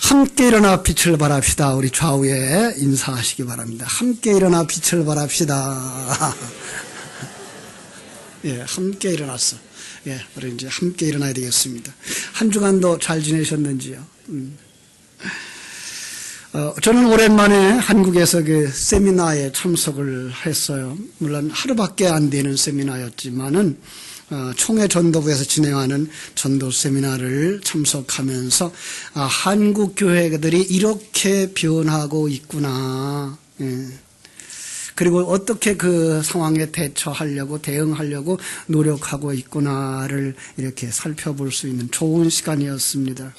함께 일어나 빛을 발합시다. 우리 좌우에 인사하시기 바랍니다. 함께 일어나 빛을 발합시다. 예, 함께 일어났어. 예, 우리 이제 함께 일어나야 되겠습니다. 한 주간도 잘 지내셨는지요? 저는 오랜만에 한국에서 그 세미나에 참석을 했어요. 물론 하루밖에 안 되는 세미나였지만은 총회 전도부에서 진행하는 전도 세미나를 참석하면서 한국 교회들이 이렇게 변하고 있구나. 예. 그리고 어떻게 그 상황에 대응하려고 노력하고 있구나를 이렇게 살펴볼 수 있는 좋은 시간이었습니다.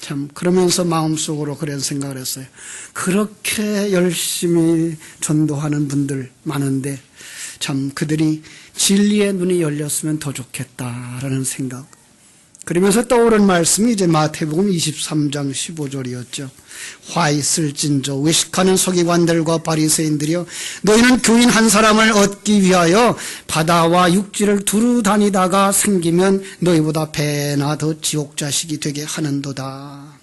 참 그러면서 마음속으로 그런 생각을 했어요. 그렇게 열심히 전도하는 분들 많은데 참 그들이 진리의 눈이 열렸으면 더 좋겠다라는 생각. 그러면서 떠오른 말씀이 이제 마태복음 23장 15절이었죠. 화 있을진저 외식하는 서기관들과 바리새인들이여, 너희는 교인 한 사람을 얻기 위하여 바다와 육지를 두루 다니다가 생기면 너희보다 배나 더 지옥 자식이 되게 하는도다.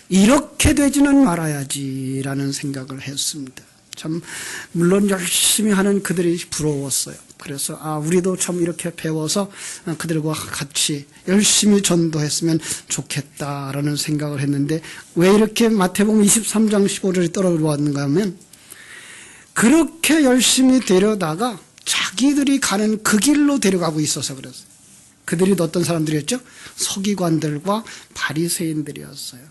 이렇게 되지는 말아야지라는 생각을 했습니다. 참 물론 열심히 하는 그들이 부러웠어요. 그래서 우리도 참 이렇게 배워서 그들과 같이 열심히 전도했으면 좋겠다라는 생각을 했는데, 왜 이렇게 마태복음 23장 15절이 떨어졌는가 하면, 그렇게 열심히 데려다가 자기들이 가는 그 길로 데려가고 있어서 그랬어요. 그들이 어떤 사람들이었죠? 서기관들과 바리새인들이었어요.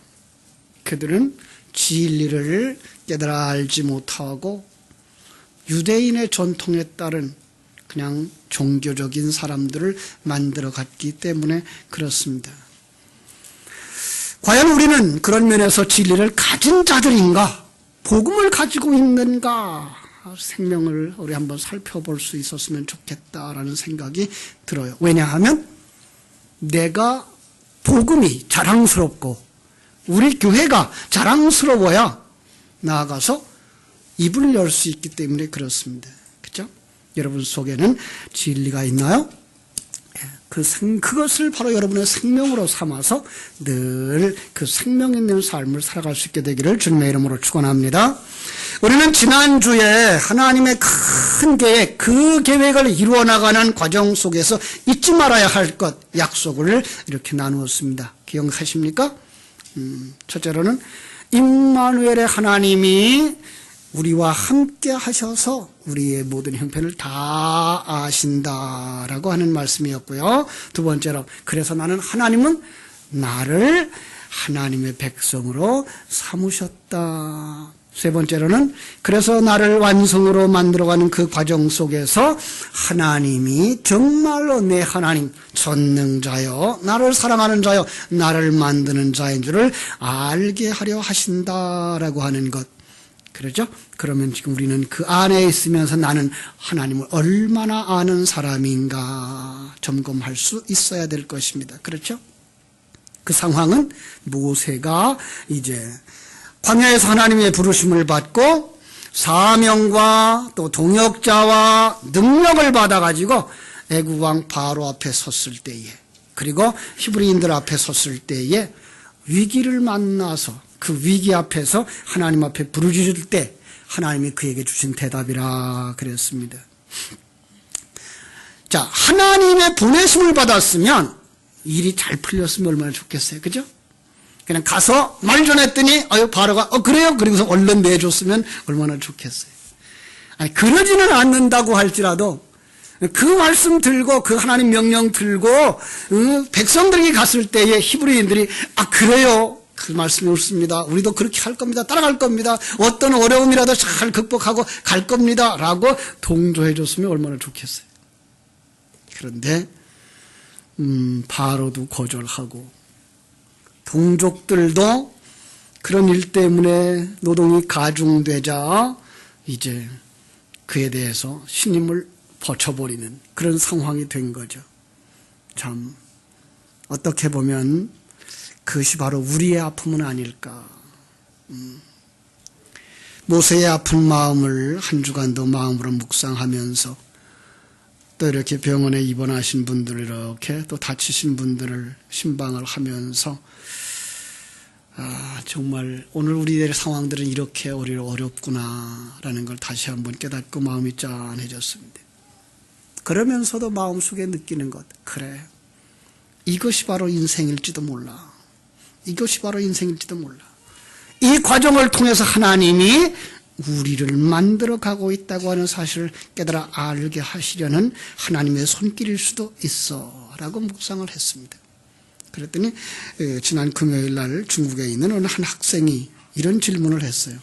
그들은 진리를 깨달아 알지 못하고 유대인의 전통에 따른 그냥 종교적인 사람들을 만들어 갔기 때문에 그렇습니다. 과연 우리는 그런 면에서 진리를 가진 자들인가? 복음을 가지고 있는가? 생명을 우리 한번 살펴볼 수 있었으면 좋겠다라는 생각이 들어요. 왜냐하면 내가 복음이 자랑스럽고 우리 교회가 자랑스러워야 나아가서 입을 열 수 있기 때문에 그렇습니다. 그렇죠? 여러분 속에는 진리가 있나요? 그것을 바로 여러분의 생명으로 삼아서 늘 그 생명 있는 삶을 살아갈 수 있게 되기를 주님의 이름으로 축원합니다. 우리는 지난주에 하나님의 큰 계획, 그 계획을 이루어나가는 과정 속에서 잊지 말아야 할 것, 약속을 이렇게 나누었습니다. 기억하십니까? 첫째로는 임마누엘의 하나님이 우리와 함께 하셔서 우리의 모든 형편을 다 아신다라고 하는 말씀이었고요. 두 번째로, 그래서 나는 하나님은 나를 하나님의 백성으로 삼으셨다. 세 번째로는, 그래서 나를 완성으로 만들어가는 그 과정 속에서 하나님이 정말로 내 하나님, 전능자여, 나를 사랑하는 자여, 나를 만드는 자인 줄을 알게 하려 하신다라고 하는 것. 그렇죠? 그러면 지금 우리는 그 안에 있으면서 나는 하나님을 얼마나 아는 사람인가 점검할 수 있어야 될 것입니다. 그렇죠? 그 상황은 모세가 이제 광야에서 하나님의 부르심을 받고 사명과 또 동역자와 능력을 받아가지고 애국 왕 바로 앞에 섰을 때에, 그리고 히브리인들 앞에 섰을 때에 위기를 만나서 그 위기 앞에서 하나님 앞에 부르짖을 때 하나님이 그에게 주신 대답이라 그랬습니다. 자, 하나님의 보내심을 받았으면 일이 잘 풀렸으면 얼마나 좋겠어요. 그죠? 그냥 가서 말 전했더니 바로가 그래요? 그리고서 얼른 내줬으면 얼마나 좋겠어요. 아니, 그러지는 않는다고 할지라도 그 말씀 들고 그 하나님 명령 들고 백성들이 갔을 때에 히브리인들이 그래요? 그 말씀이 옳습니다. 우리도 그렇게 할 겁니다. 따라갈 겁니다. 어떤 어려움이라도 잘 극복하고 갈 겁니다. 라고 동조해 줬으면 얼마나 좋겠어요. 그런데 바로도 거절하고 동족들도 그런 일 때문에 노동이 가중되자 이제 그에 대해서 신임을 벗어버리는 그런 상황이 된 거죠. 참 어떻게 보면 그것이 바로 우리의 아픔은 아닐까. 모세의 아픈 마음을 한 주간도 마음으로 묵상하면서 또 이렇게 병원에 입원하신 분들, 이렇게 또 다치신 분들을 신방을 하면서 정말 오늘 우리들의 상황들은 이렇게 어렵구나라는 걸 다시 한번 깨닫고 마음이 짠해졌습니다. 그러면서도 마음속에 느끼는 것, 그래, 이것이 바로 인생일지도 몰라. 이것이 바로 인생일지도 몰라. 이 과정을 통해서 하나님이 우리를 만들어가고 있다고 하는 사실을 깨달아 알게 하시려는 하나님의 손길일 수도 있어 라고 묵상을 했습니다. 그랬더니 지난 금요일 날 중국에 있는 어느 한 학생이 이런 질문을 했어요.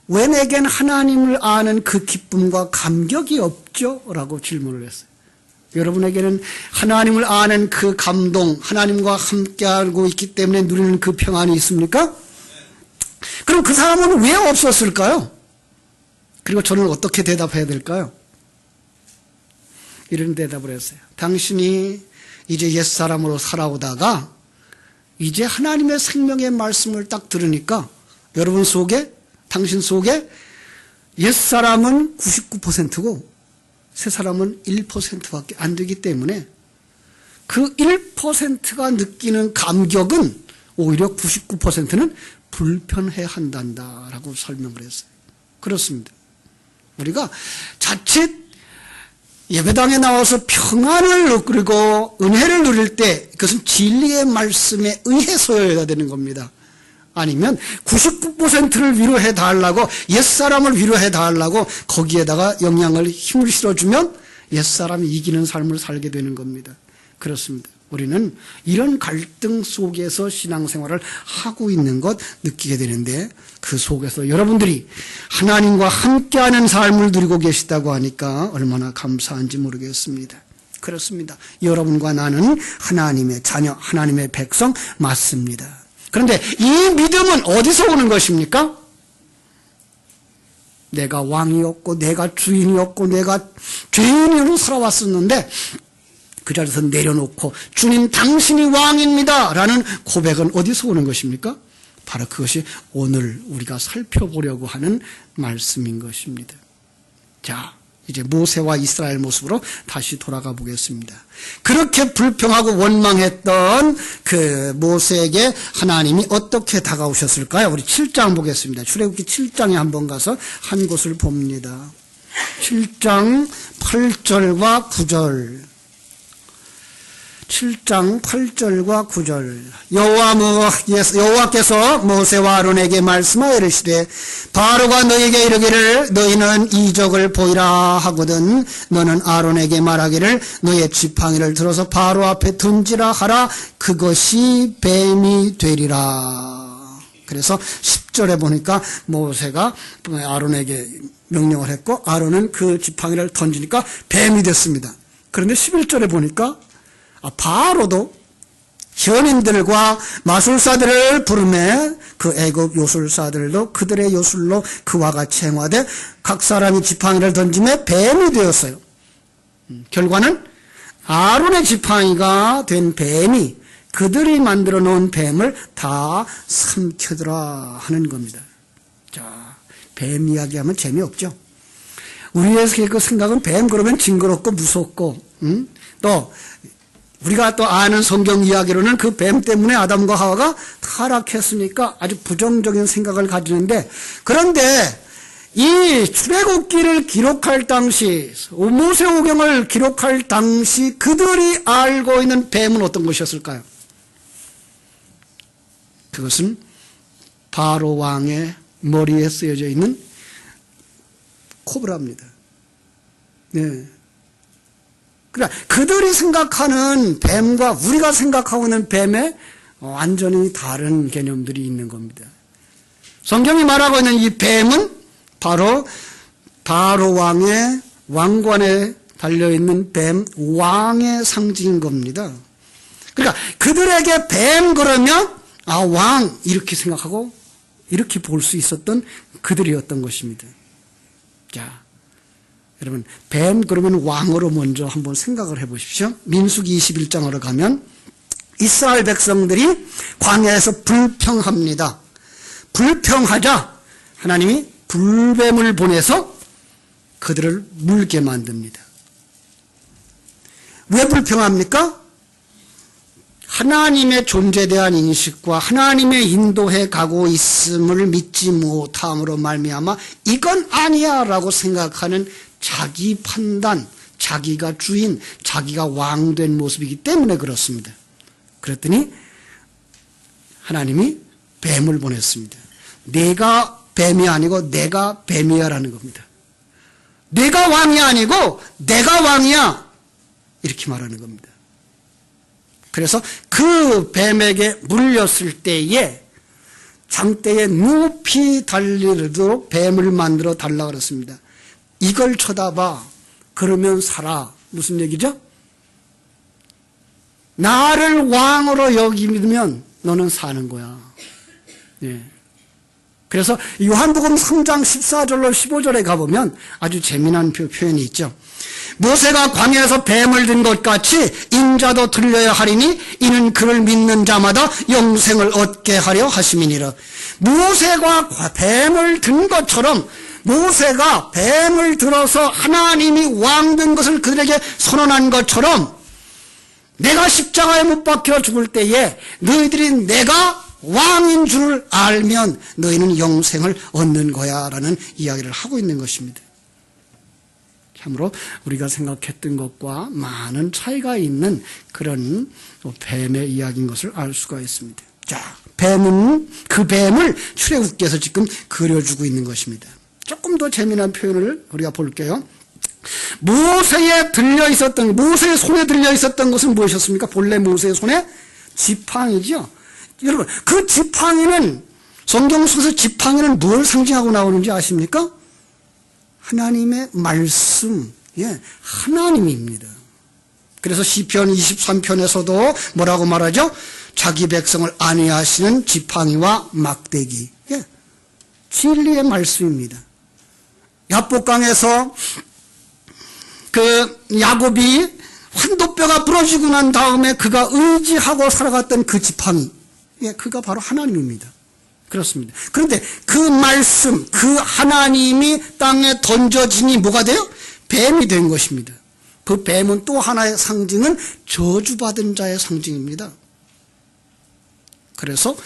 왜 내겐 하나님을 아는 그 기쁨과 감격이 없죠? 라고 질문을 했어요. 여러분에게는 하나님을 아는 그 감동, 하나님과 함께하고 있기 때문에 누리는 그 평안이 있습니까? 그럼 그 사람은 왜 없었을까요? 그리고 저는 어떻게 대답해야 될까요? 이런 대답을 했어요. 당신이 이제 옛사람으로 살아오다가 이제 하나님의 생명의 말씀을 딱 들으니까 여러분 속에, 당신 속에 옛사람은 99%고 새사람은 1%밖에 안 되기 때문에 그 1%가 느끼는 감격은 오히려 99%는 불편해 한단다라고 설명을 했어요. 그렇습니다. 우리가 자칫 예배당에 나와서 평안을 누리고 은혜를 누릴 때 그것은 진리의 말씀에 의해서여야 되는 겁니다. 아니면 99%를 위로해 달라고, 옛사람을 위로해 달라고 거기에다가 영향을, 힘을 실어주면 옛사람이 이기는 삶을 살게 되는 겁니다. 그렇습니다. 우리는 이런 갈등 속에서 신앙생활을 하고 있는 것 느끼게 되는데, 그 속에서 여러분들이 하나님과 함께하는 삶을 누리고 계시다고 하니까 얼마나 감사한지 모르겠습니다. 그렇습니다. 여러분과 나는 하나님의 자녀, 하나님의 백성 맞습니다. 그런데 이 믿음은 어디서 오는 것입니까? 내가 왕이었고 내가 주인이었고 내가 죄인으로 살아왔었는데 그 자리에서 내려놓고 주님 당신이 왕입니다 라는 고백은 어디서 오는 것입니까? 바로 그것이 오늘 우리가 살펴보려고 하는 말씀인 것입니다. 자, 이제 모세와 이스라엘 모습으로 다시 돌아가 보겠습니다. 그렇게 불평하고 원망했던 그 모세에게 하나님이 어떻게 다가오셨을까요? 우리 7장 보겠습니다. 출애굽기 7장에 한번 가서 한 곳을 봅니다. 7장 8절과 9절. 7장 8절과 9절. 여호와께서 모세와 아론에게 말씀하여 이르시되 바로가 너에게 이르기를 너희는 이적을 보이라 하거든 너는 아론에게 말하기를 너의 지팡이를 들어서 바로 앞에 던지라 하라 그것이 뱀이 되리라. 그래서 10절에 보니까 모세가 아론에게 명령을 했고 아론은 그 지팡이를 던지니까 뱀이 됐습니다. 그런데 11절에 보니까 바로도 현인들과 마술사들을 부르매 그 애굽 요술사들도 그들의 요술로 그와 같이 행하되 각 사람이 지팡이를 던지며 뱀이 되었어요. 결과는 아론의 지팡이가 된 뱀이 그들이 만들어 놓은 뱀을 다 삼켜더라 하는 겁니다. 자, 뱀 이야기하면 재미없죠. 우리의 생각은 뱀 그러면 징그럽고 무섭고 또 우리가 또 아는 성경 이야기로는 그 뱀 때문에 아담과 하와가 타락했으니까 아주 부정적인 생각을 가지는데, 그런데 이 출애굽기를 기록할 당시, 모세오경을 기록할 당시 그들이 알고 있는 뱀은 어떤 것이었을까요? 그것은 바로 왕의 머리에 쓰여져 있는 코브라입니다. 네. 그러니까 그들이 생각하는 뱀과 우리가 생각하고 있는 뱀의 완전히 다른 개념들이 있는 겁니다. 성경이 말하고 있는 이 뱀은 바로 바로 왕의 왕관에 달려있는 뱀, 왕의 상징인 겁니다. 그러니까 그들에게 뱀 그러면 왕 이렇게 생각하고 이렇게 볼 수 있었던 그들이었던 것입니다. 자, 여러분, 뱀 그러면 왕으로 먼저 한번 생각을 해보십시오. 민수기 21장으로 가면 이스라엘 백성들이 광야에서 불평합니다. 불평하자 하나님이 불뱀을 보내서 그들을 물게 만듭니다. 왜 불평합니까? 하나님의 존재에 대한 인식과 하나님의 인도해 가고 있음을 믿지 못함으로 말미암아 이건 아니야 라고 생각하는 자기 판단, 자기가 주인, 자기가 왕된 모습이기 때문에 그렇습니다. 그랬더니 하나님이 뱀을 보냈습니다. 내가 뱀이 아니고 내가 뱀이야 라는 겁니다. 내가 왕이 아니고 내가 왕이야 이렇게 말하는 겁니다. 그래서 그 뱀에게 물렸을 때에 장대에 높이 달리도록 뱀을 만들어 달라 그랬습니다. 이걸 쳐다봐. 그러면 살아. 무슨 얘기죠? 나를 왕으로 여기면 너는 사는 거야. 예. 그래서 요한복음 3장 14절로 15절에 가보면 아주 재미난 표현이 있죠. 모세가 광야에서 뱀을 든 것 같이 인자도 들려야 하리니 이는 그를 믿는 자마다 영생을 얻게 하려 하심이니라. 모세가 뱀을 든 것처럼 모세가 뱀을 들어서 하나님이 왕 된 것을 그들에게 선언한 것처럼 내가 십자가에 못 박혀 죽을 때에 너희들이 내가 왕인 줄을 알면 너희는 영생을 얻는 거야 라는 이야기를 하고 있는 것입니다. 참으로 우리가 생각했던 것과 많은 차이가 있는 그런 뱀의 이야기인 것을 알 수가 있습니다. 자, 뱀은 그 뱀을 출애굽기에서 지금 그려주고 있는 것입니다. 조금 더 재미난 표현을 우리가 볼게요. 모세의 손에 들려 있었던 것은 무엇이었습니까? 본래 모세의 손에 지팡이죠. 여러분, 그 지팡이는 성경 속에서 지팡이는 뭘 상징하고 나오는지 아십니까? 하나님의 말씀, 예, 하나님입니다. 그래서 시편 23편에서도 뭐라고 말하죠? 자기 백성을 안위하시는 지팡이와 막대기, 예, 진리의 말씀입니다. 야복강에서 그 야곱이 환도뼈가 부러지고 난 다음에 그가 의지하고 살아갔던 그 지팡이, 예, 그가 바로 하나님입니다. 그렇습니다. 그런데 그 말씀, 그 하나님이 땅에 던져지니 뭐가 돼요? 뱀이 된 것입니다. 그 뱀은 또 하나의 상징은 저주받은 자의 상징입니다. 그래서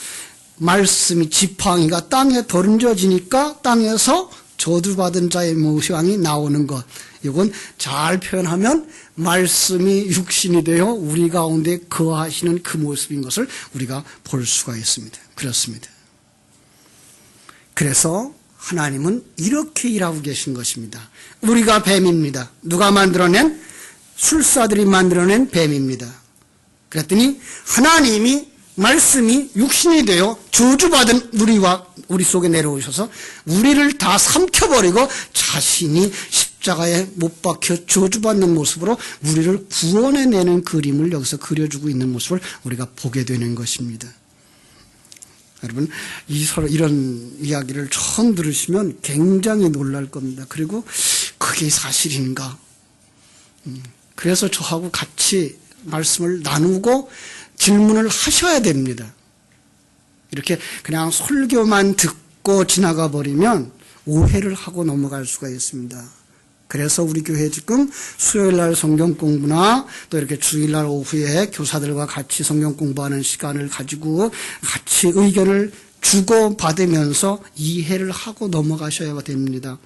말씀이 지팡이가 땅에 던져지니까 땅에서 저주받은 자의 모양이 나오는 것. 이건 잘 표현하면 말씀이 육신이 되어 우리 가운데 거하시는 그 모습인 것을 우리가 볼 수가 있습니다. 그렇습니다. 그래서 하나님은 이렇게 일하고 계신 것입니다. 우리가 뱀입니다. 누가 만들어낸? 술사들이 만들어낸 뱀입니다. 그랬더니 하나님이 말씀이 육신이 되어 저주받은 우리 속에 내려오셔서 우리를 다 삼켜버리고 자신이 십자가에 못 박혀 저주받는 모습으로 우리를 구원해내는 그림을 여기서 그려주고 있는 모습을 우리가 보게 되는 것입니다. 여러분, 이런 이야기를 처음 들으시면 굉장히 놀랄 겁니다. 그리고 그게 사실인가? 그래서 저하고 같이 말씀을 나누고 질문을 하셔야 됩니다. 이렇게 그냥 설교만 듣고 지나가 버리면 오해를 하고 넘어갈 수가 있습니다. 그래서 우리 교회 지금 수요일날 성경 공부나 또 이렇게 주일날 오후에 교사들과 같이 성경 공부하는 시간을 가지고 같이 의견을 주고받으면서 이해를 하고 넘어가셔야 됩니다.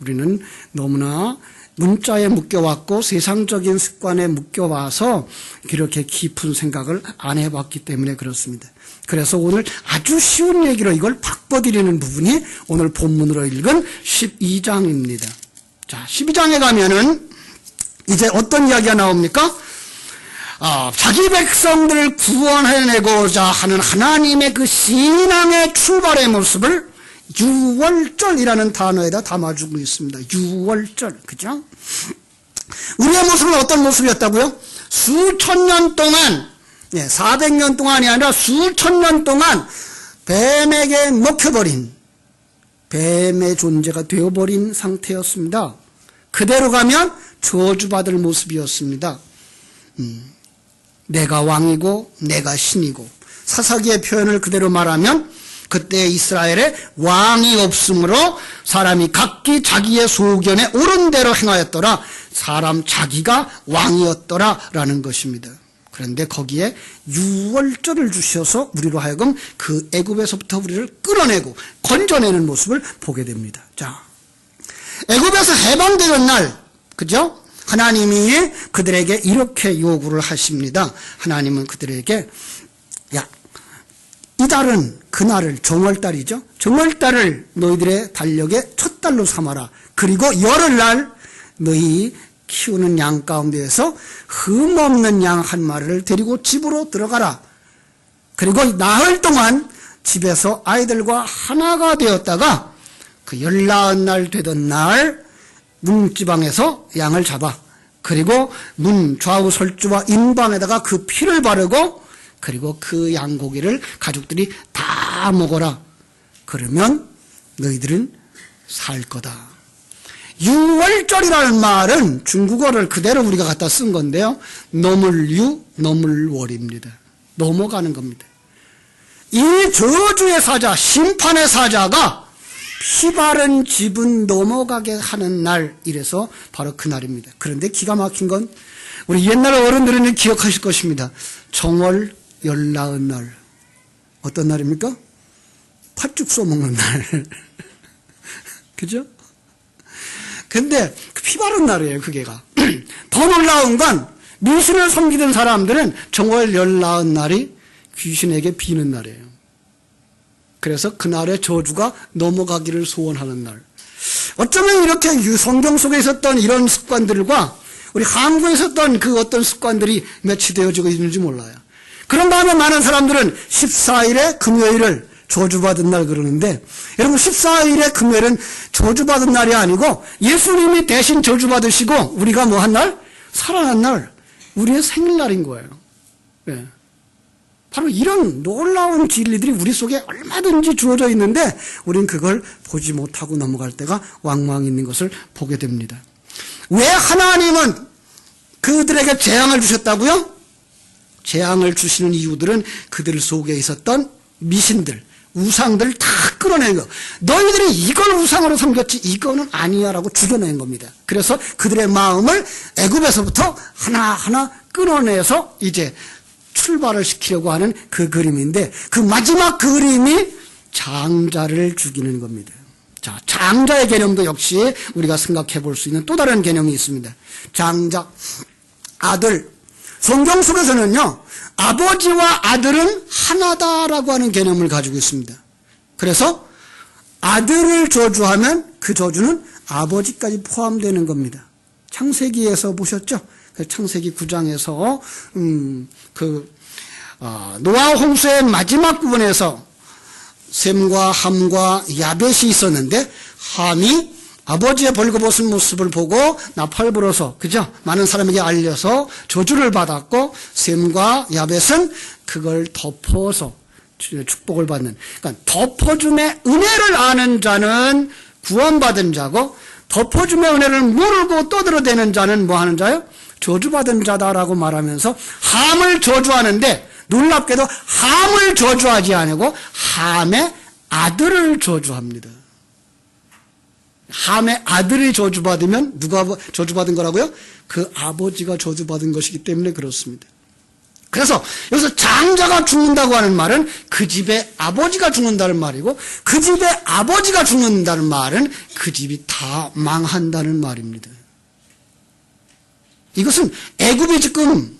우리는 너무나 문자에 묶여왔고 세상적인 습관에 묶여와서 이렇게 깊은 생각을 안 해봤기 때문에 그렇습니다. 그래서 오늘 아주 쉬운 얘기로 이걸 바꿔드리는 부분이 오늘 본문으로 읽은 12장입니다. 자, 12장에 가면은 이제 어떤 이야기가 나옵니까? 자기 백성들을 구원해내고자 하는 하나님의 그 신앙의 출발의 모습을 유월절이라는 단어에다 담아주고 있습니다. 유월절, 그죠? 우리의 모습은 어떤 모습이었다고요? 수천 년 동안, 400년 동안이 아니라 수천 년 동안 뱀에게 먹혀버린, 뱀의 존재가 되어버린 상태였습니다. 그대로 가면 저주받을 모습이었습니다. 내가 왕이고 내가 신이고, 사사기의 표현을 그대로 말하면 그때 이스라엘에 왕이 없으므로 사람이 각기 자기의 소견에 옳은 대로 행하였더라. 사람 자기가 왕이었더라 라는 것입니다. 그런데 거기에 유월절을 주셔서 우리로 하여금 그 애굽에서부터 우리를 끌어내고 건져내는 모습을 보게 됩니다. 자, 애굽에서 해방되는 날, 그죠? 하나님이 그들에게 이렇게 요구를 하십니다. 하나님은 그들에게, 야, 이 달은 그날을 정월달이죠. 정월달을 너희들의 달력의 첫 달로 삼아라. 그리고 열흘날 너희 키우는 양 가운데에서 흠없는 양 한 마리를 데리고 집으로 들어가라. 그리고 나흘 동안 집에서 아이들과 하나가 되었다가 그 열나은 날 되던 날 문지방에서 양을 잡아 그리고 문 좌우 설주와 인방에다가 그 피를 바르고 그리고 그 양고기를 가족들이 다 먹어라. 그러면 너희들은 살 거다. 유월절이라는 말은 중국어를 그대로 우리가 갖다 쓴 건데요. 넘을유, 넘을월입니다. 넘어가는 겁니다. 이 저주의 사자, 심판의 사자가 피 바른 집은 넘어가게 하는 날, 이래서 바로 그 날입니다. 그런데 기가 막힌 건 우리 옛날 어른들은 기억하실 것입니다. 정월 열나은 날. 어떤 날입니까? 팥죽 써먹는 날. 그죠? 근데 피 바른 날이에요, 그게가. 더 놀라운 건 미신을 섬기던 사람들은 정월 열나은 날이 귀신에게 비는 날이에요. 그래서 그날의 저주가 넘어가기를 소원하는 날. 어쩌면 이렇게 성경 속에 있었던 이런 습관들과 우리 한국에 있었던 그 어떤 습관들이 매치되어지고 있는지 몰라요. 그런 다음에 많은 사람들은 14일에 금요일을 저주받은 날 그러는데, 여러분 14일의 금요일은 저주받은 날이 아니고 예수님이 대신 저주받으시고 우리가 뭐 한 날? 살아난 날, 우리의 생일날인 거예요. 네. 바로 이런 놀라운 진리들이 우리 속에 얼마든지 주어져 있는데 우린 그걸 보지 못하고 넘어갈 때가 왕왕 있는 것을 보게 됩니다. 왜 하나님은 그들에게 재앙을 주셨다고요? 재앙을 주시는 이유들은 그들 속에 있었던 미신들, 우상들을 다 끌어내는 거. 너희들이 이걸 우상으로 섬겼지 이거는 아니야 라고 죽여낸 겁니다. 그래서 그들의 마음을 애굽에서부터 하나하나 끌어내서 이제 출발을 시키려고 하는 그 그림인데, 그 마지막 그림이 장자를 죽이는 겁니다. 자, 장자의 개념도 역시 우리가 생각해 볼 수 있는 또 다른 개념이 있습니다. 장자, 아들. 성경 속에서는요, 아버지와 아들은 하나다라고 하는 개념을 가지고 있습니다. 그래서 아들을 저주하면 그 저주는 아버지까지 포함되는 겁니다. 창세기에서 보셨죠? 창세기 9장에서 노아 홍수의 마지막 부분에서 셈과 함과 야벳이 있었는데, 함이 아버지의 벌거벗은 모습을 보고 나팔불어서, 그죠? 많은 사람에게 알려서 저주를 받았고, 셈과 야벳은 그걸 덮어서 축복을 받는, 그러니까 덮어줌의 은혜를 아는 자는 구원받은 자고, 덮어줌의 은혜를 모르고 떠들어대는 자는 뭐 하는 자요? 저주받은 자다라고 말하면서 함을 저주하는데, 놀랍게도 함을 저주하지 않고 함의 아들을 저주합니다. 함의 아들이 저주받으면 누가 저주받은 거라고요? 그 아버지가 저주받은 것이기 때문에 그렇습니다. 그래서 여기서 장자가 죽는다고 하는 말은 그 집의 아버지가 죽는다는 말이고, 그 집의 아버지가 죽는다는 말은 그 집이 다 망한다는 말입니다. 이것은 애굽이 지금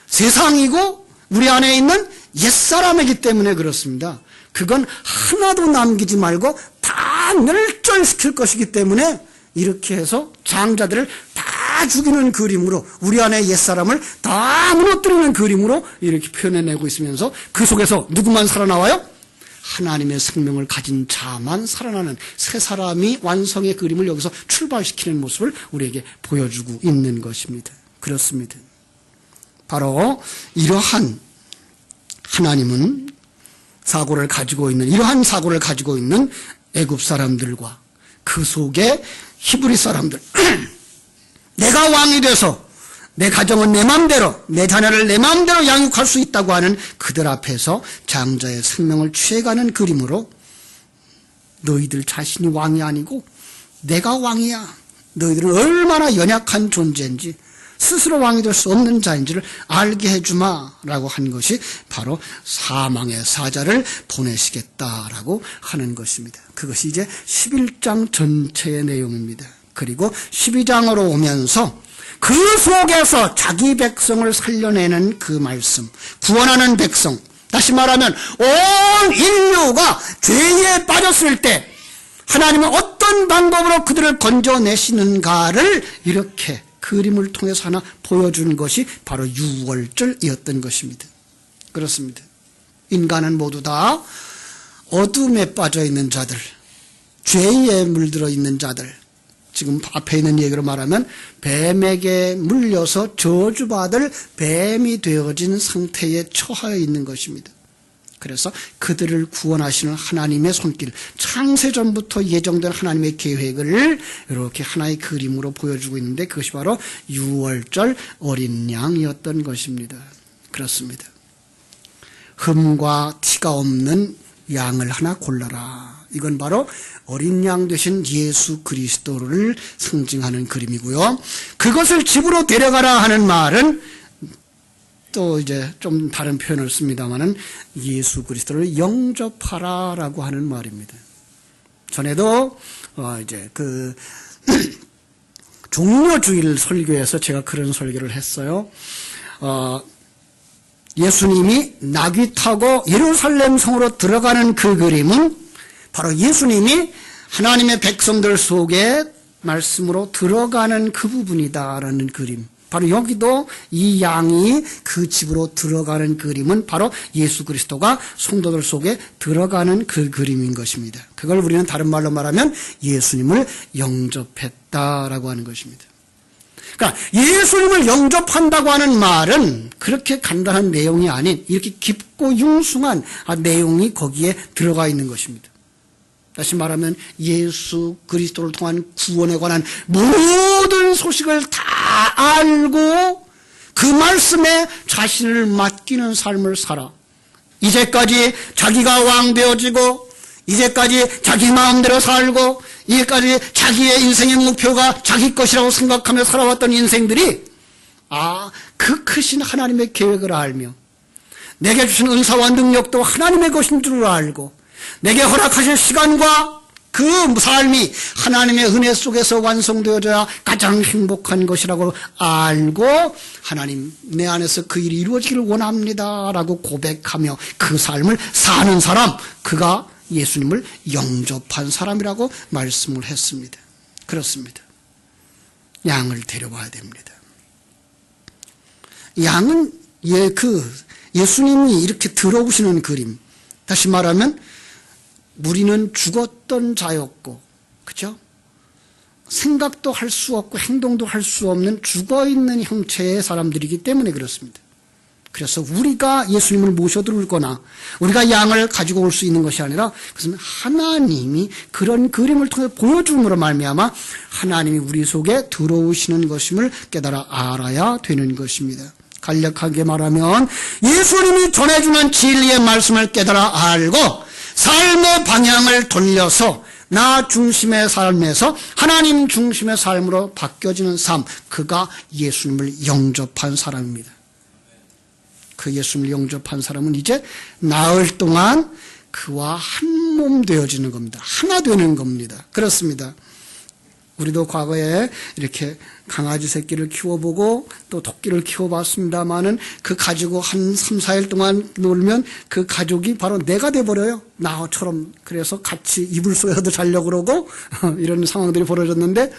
세상이고 우리 안에 있는 옛사람이기 때문에 그렇습니다. 그건 하나도 남기지 말고 다 멸절시킬 것이기 때문에 이렇게 해서 장자들을 다 죽이는 그림으로, 우리 안에 옛사람을 다 무너뜨리는 그림으로 이렇게 표현해내고 있으면서 그 속에서 누구만 살아나와요? 하나님의 생명을 가진 자만 살아나는 새 사람이 완성의 그림을 여기서 출발시키는 모습을 우리에게 보여주고 있는 것입니다. 그렇습니다. 바로 이러한 하나님은 사고를 가지고 있는, 이러한 사고를 가지고 있는 애굽 사람들과 그 속에 히브리 사람들, 내가 왕이 돼서 내 가정은 내 마음대로, 내 자녀를 내 마음대로 양육할 수 있다고 하는 그들 앞에서 장자의 생명을 취해가는 그림으로, 너희들 자신이 왕이 아니고 내가 왕이야, 너희들은 얼마나 연약한 존재인지, 스스로 왕이 될 수 없는 자인지를 알게 해주마라고 한 것이 바로 사망의 사자를 보내시겠다라고 하는 것입니다. 그것이 이제 11장 전체의 내용입니다. 그리고 12장으로 오면서 그 속에서 자기 백성을 살려내는 그 말씀, 구원하는 백성, 다시 말하면 온 인류가 죄에 빠졌을 때 하나님은 어떤 방법으로 그들을 건져내시는가를 이렇게 그림을 통해서 하나 보여주는 것이 바로 유월절이었던 것입니다. 그렇습니다. 인간은 모두 다 어둠에 빠져 있는 자들, 죄에 물들어 있는 자들, 지금 앞에 있는 얘기로 말하면 뱀에게 물려서 저주받을 뱀이 되어진 상태에 처하여 있는 것입니다. 그래서 그들을 구원하시는 하나님의 손길, 창세전부터 예정된 하나님의 계획을 이렇게 하나의 그림으로 보여주고 있는데 그것이 바로 유월절 어린 양이었던 것입니다. 그렇습니다. 흠과 티가 없는 양을 하나 골라라. 이건 바로 어린 양 되신 예수 그리스도를 상징하는 그림이고요. 그것을 집으로 데려가라 하는 말은 또 이제 좀 다른 표현을 씁니다만은 예수 그리스도를 영접하라라고 하는 말입니다. 전에도 이제 그 종려주일 설교에서 제가 그런 설교를 했어요. 예수님이 나귀 타고 예루살렘 성으로 들어가는 그 그림은 바로 예수님이 하나님의 백성들 속에 말씀으로 들어가는 그 부분이다라는 그림. 바로 여기도 이 양이 그 집으로 들어가는 그림은 바로 예수 그리스도가 성도들 속에 들어가는 그 그림인 것입니다. 그걸 우리는 다른 말로 말하면 예수님을 영접했다라고 하는 것입니다. 그러니까 예수님을 영접한다고 하는 말은 그렇게 간단한 내용이 아닌 이렇게 깊고 융숭한 내용이 거기에 들어가 있는 것입니다. 다시 말하면 예수 그리스도를 통한 구원에 관한 모든 소식을 다 알고 그 말씀에 자신을 맡기는 삶을 살아. 이제까지 자기가 왕 되어지고 이제까지 자기 마음대로 살고 이제까지 자기의 인생의 목표가 자기 것이라고 생각하며 살아왔던 인생들이 그 크신 하나님의 계획을 알며 내게 주신 은사와 능력도 하나님의 것인 줄 알고 내게 허락하실 시간과 그 삶이 하나님의 은혜 속에서 완성되어져야 가장 행복한 것이라고 알고 하나님 내 안에서 그 일이 이루어지기를 원합니다 라고 고백하며 그 삶을 사는 사람, 그가 예수님을 영접한 사람이라고 말씀을 했습니다. 그렇습니다. 양을 데려와야 됩니다. 양은 예수님이 이렇게 들어오시는 그림, 다시 말하면 우리는 죽었던 자였고, 그죠? 생각도 할 수 없고 행동도 할 수 없는 죽어있는 형체의 사람들이기 때문에 그렇습니다. 그래서 우리가 예수님을 모셔들거나 우리가 양을 가지고 올 수 있는 것이 아니라 그것은 하나님이 그런 그림을 통해 보여줌으로 말미암아 하나님이 우리 속에 들어오시는 것임을 깨달아 알아야 되는 것입니다. 간략하게 말하면 예수님이 전해주는 진리의 말씀을 깨달아 알고 삶의 방향을 돌려서 나 중심의 삶에서 하나님 중심의 삶으로 바뀌어지는 삶, 그가 예수님을 영접한 사람입니다. 그 예수님을 영접한 사람은 이제 나흘 동안 그와 한 몸 되어지는 겁니다. 하나 되는 겁니다. 그렇습니다. 우리도 과거에 이렇게 강아지 새끼를 키워보고 또 토끼를 키워봤습니다만은 그 가지고 한 3, 4일 동안 놀면 그 가족이 바로 내가 돼버려요. 나처럼. 그래서 같이 이불 속에서도 자려고 그러고 이런 상황들이 벌어졌는데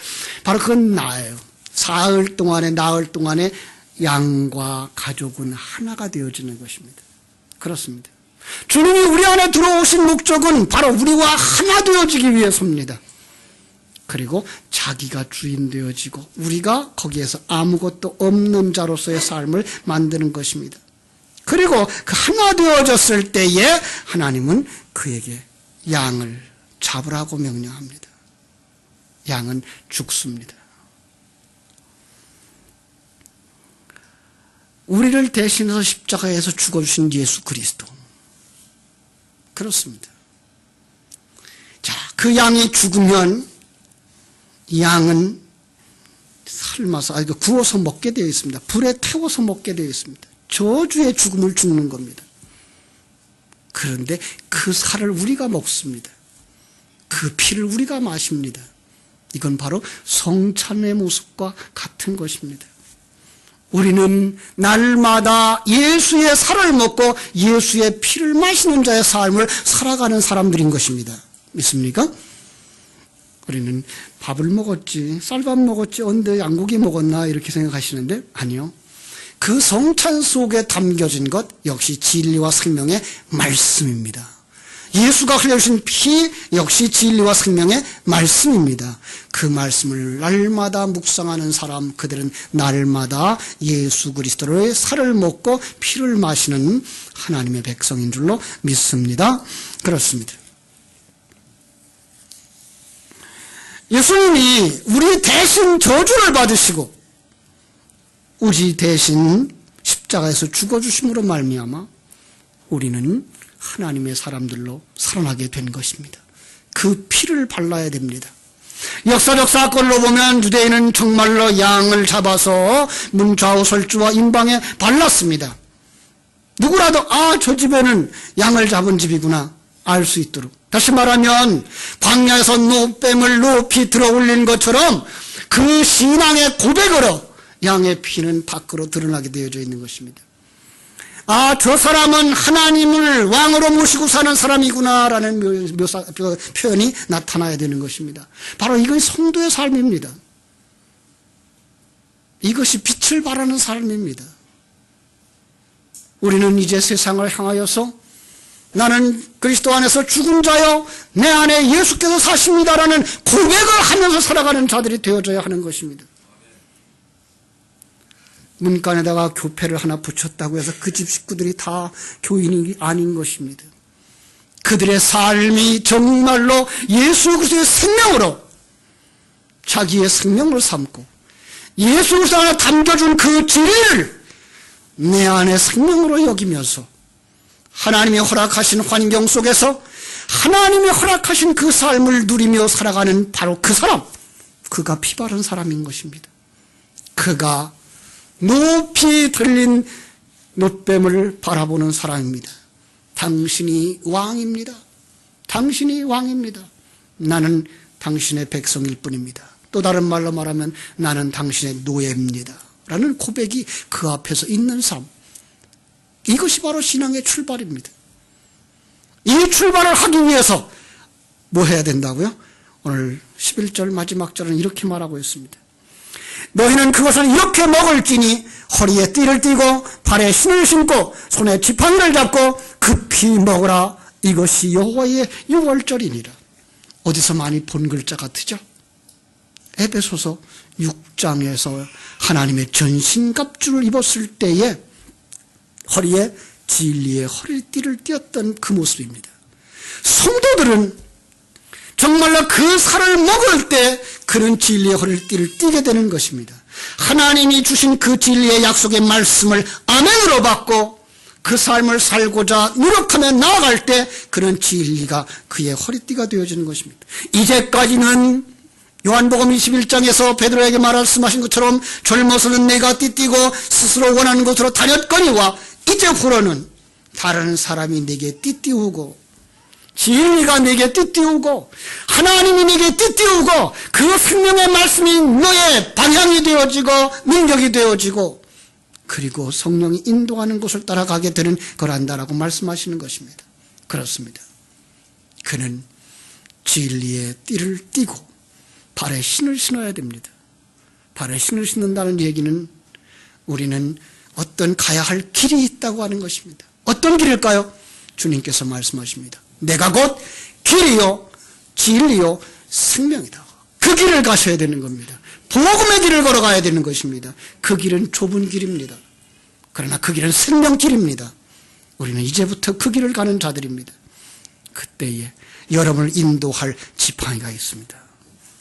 바로 그건 나예요. 나흘 동안에 양과 가족은 하나가 되어지는 것입니다. 그렇습니다. 주님이 우리 안에 들어오신 목적은 바로 우리와 하나 되어지기 위해서입니다. 그리고 자기가 주인 되어지고 우리가 거기에서 아무것도 없는 자로서의 삶을 만드는 것입니다. 그리고 그 하나 되어졌을 때에 하나님은 그에게 양을 잡으라고 명령합니다. 양은 죽습니다. 우리를 대신해서 십자가에서 죽어주신 예수 그리스도. 그렇습니다. 자, 그 양이 죽으면 이 양은 삶아서, 구워서 먹게 되어 있습니다. 불에 태워서 먹게 되어 있습니다. 저주의 죽음을 죽는 겁니다. 그런데 그 살을 우리가 먹습니다. 그 피를 우리가 마십니다. 이건 바로 성찬의 모습과 같은 것입니다. 우리는 날마다 예수의 살을 먹고 예수의 피를 마시는 자의 삶을 살아가는 사람들인 것입니다. 믿습니까? 우리는 밥을 먹었지, 쌀밥 먹었지, 언제 양고기 먹었나 이렇게 생각하시는데 아니요. 그 성찬 속에 담겨진 것 역시 진리와 생명의 말씀입니다. 예수가 흘려주신 피 역시 진리와 생명의 말씀입니다. 그 말씀을 날마다 묵상하는 사람, 그들은 날마다 예수 그리스도의 살을 먹고 피를 마시는 하나님의 백성인 줄로 믿습니다. 그렇습니다. 예수님이 우리 대신 저주를 받으시고 우리 대신 십자가에서 죽어주심으로 말미암아 우리는 하나님의 사람들로 살아나게 된 것입니다. 그 피를 발라야 됩니다. 역사적 사건으로 보면 유대인은 정말로 양을 잡아서 문 좌우 설주와 임방에 발랐습니다. 누구라도 저 집에는 양을 잡은 집이구나 알 수 있도록. 다시 말하면 광야에서 노뱀을 높이 들어올린 것처럼 그 신앙의 고백으로 양의 피는 밖으로 드러나게 되어져 있는 것입니다. 저 사람은 하나님을 왕으로 모시고 사는 사람이구나라는 표현이 나타나야 되는 것입니다. 바로 이것이 성도의 삶입니다. 이것이 빛을 발하는 삶입니다. 우리는 이제 세상을 향하여서 나는 그리스도 안에서 죽은 자요 내 안에 예수께서 사십니다라는 고백을 하면서 살아가는 자들이 되어져야 하는 것입니다. 문간에다가 교패를 하나 붙였다고 해서 그 집 식구들이 다 교인이 아닌 것입니다. 그들의 삶이 정말로 예수 그리스도의 생명으로 자기의 생명을 삼고 예수 그리스도 안에 담겨준 그 진리를 내 안의 생명으로 여기면서 하나님이 허락하신 환경 속에서 하나님이 허락하신 그 삶을 누리며 살아가는 바로 그 사람, 그가 피 바른 사람인 것입니다. 그가 높이 들린 놋뱀을 바라보는 사람입니다. 당신이 왕입니다. 당신이 왕입니다. 나는 당신의 백성일 뿐입니다. 또 다른 말로 말하면 나는 당신의 노예입니다. 라는 고백이 그 앞에서 있는 삶. 이것이 바로 신앙의 출발입니다. 이 출발을 하기 위해서 뭐 해야 된다고요? 오늘 11절 마지막 절은 이렇게 말하고 있습니다. 너희는 그것을 이렇게 먹을지니 허리에 띠를 띠고 발에 신을 신고 손에 지팡이를 잡고 급히 먹으라. 이것이 여호와의 유월절이니라. 어디서 많이 본 글자 같으죠? 에베소서 6장에서 하나님의 전신갑주를 입었을 때에 허리에 진리의 허리띠를 띄었던 그 모습입니다. 성도들은 정말로 그 살을 먹을 때 그는 진리의 허리띠를 띠게 되는 것입니다. 하나님이 주신 그 진리의 약속의 말씀을 아멘으로 받고 그 삶을 살고자 노력하며 나아갈 때 그는 진리가 그의 허리띠가 되어지는 것입니다. 이제까지는 요한복음 21장에서 베드로에게 말씀하신 것처럼 젊어서는 내가 띠띠고 스스로 원하는 곳으로 다녔거니와 이제후로는 다른 사람이 내게 띠띠우고 진리가 내게 띠띠우고 하나님이 내게 띠띠우고 그 생명의 말씀이 너의 방향이 되어지고 능력이 되어지고 그리고 성령이 인도하는 곳을 따라가게 되는 거란다라고 말씀하시는 것입니다. 그렇습니다. 그는 진리의 띠를 띠고 발에 신을 신어야 됩니다. 발에 신을 신는다는 얘기는 우리는 어떤 가야 할 길이 있다고 하는 것입니다. 어떤 길일까요? 주님께서 말씀하십니다. 내가 곧 길이요 진리요 생명이다. 그 길을 가셔야 되는 겁니다. 복음의 길을 걸어가야 되는 것입니다. 그 길은 좁은 길입니다. 그러나 그 길은 생명길입니다. 우리는 이제부터 그 길을 가는 자들입니다. 그때에 여러분을 인도할 지팡이가 있습니다.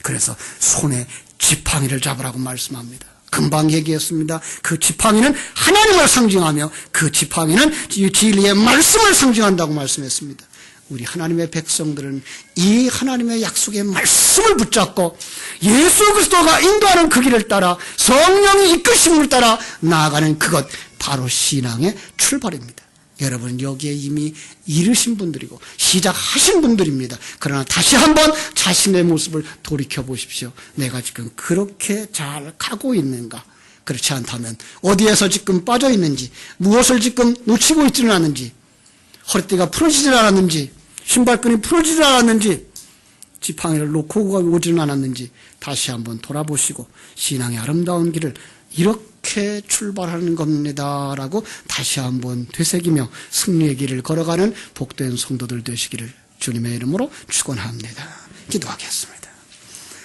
그래서 손에 지팡이를 잡으라고 말씀합니다. 금방 얘기했습니다. 그 지팡이는 하나님을 상징하며 그 지팡이는 진리의 말씀을 상징한다고 말씀했습니다. 우리 하나님의 백성들은 이 하나님의 약속의 말씀을 붙잡고 예수 그리스도가 인도하는 그 길을 따라 성령이 이끄심을 따라 나아가는 그것, 바로 신앙의 출발입니다. 여러분, 여기에 이미 이르신 분들이고 시작하신 분들입니다. 그러나 다시 한번 자신의 모습을 돌이켜 보십시오. 내가 지금 그렇게 잘 가고 있는가? 그렇지 않다면 어디에서 지금 빠져 있는지, 무엇을 지금 놓치고 있지는 않은지, 허리띠가 풀어지질 않았는지, 신발끈이 풀어지질 않았는지, 지팡이를 놓고 오지는 않았는지 다시 한번 돌아보시고 신앙의 아름다운 길을 이렇게 출발하는 겁니다라고 다시 한번 되새기며 승리의 길을 걸어가는 복된 성도들 되시기를 주님의 이름으로 축원합니다. 기도하겠습니다.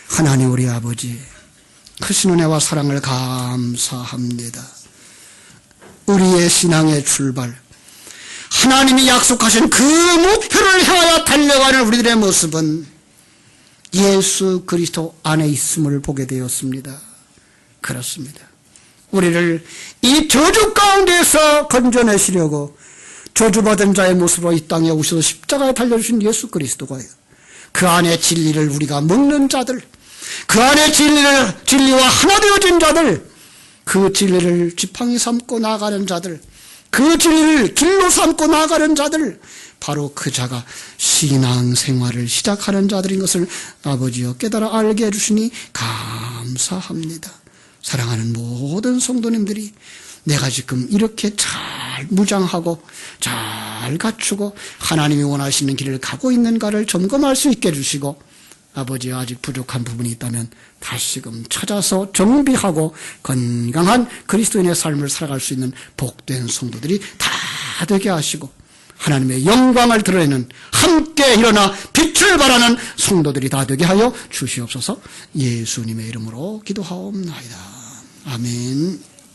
하나님 우리 아버지, 크신 은혜와 사랑을 감사합니다. 우리의 신앙의 출발, 하나님이 약속하신 그 목표를 향하여 달려가는 우리들의 모습은 예수 그리스도 안에 있음을 보게 되었습니다. 그렇습니다. 우리를 이 저주 가운데서 건져내시려고 저주받은 자의 모습으로 이 땅에 오셔서 십자가에 달려주신 예수 그리스도가 그 안에 진리를 우리가 먹는 자들, 그 안에 진리와 하나 되어진 자들, 그 진리를 지팡이 삼고 나아가는 자들, 그 진리를 길로 삼고 나아가는 자들, 바로 그 자가 신앙생활을 시작하는 자들인 것을 아버지여 깨달아 알게 해주시니 감사합니다. 사랑하는 모든 성도님들이 내가 지금 이렇게 잘 무장하고 잘 갖추고 하나님이 원하시는 길을 가고 있는가를 점검할 수 있게 해주시고, 아버지 아직 부족한 부분이 있다면 다시금 찾아서 정비하고 건강한 그리스도인의 삶을 살아갈 수 있는 복된 성도들이 다 되게 하시고, 하나님의 영광을 드러내는, 함께 일어나 빛을 발하는 성도들이 다 되게 하여 주시옵소서. 예수님의 이름으로 기도하옵나이다. 아멘.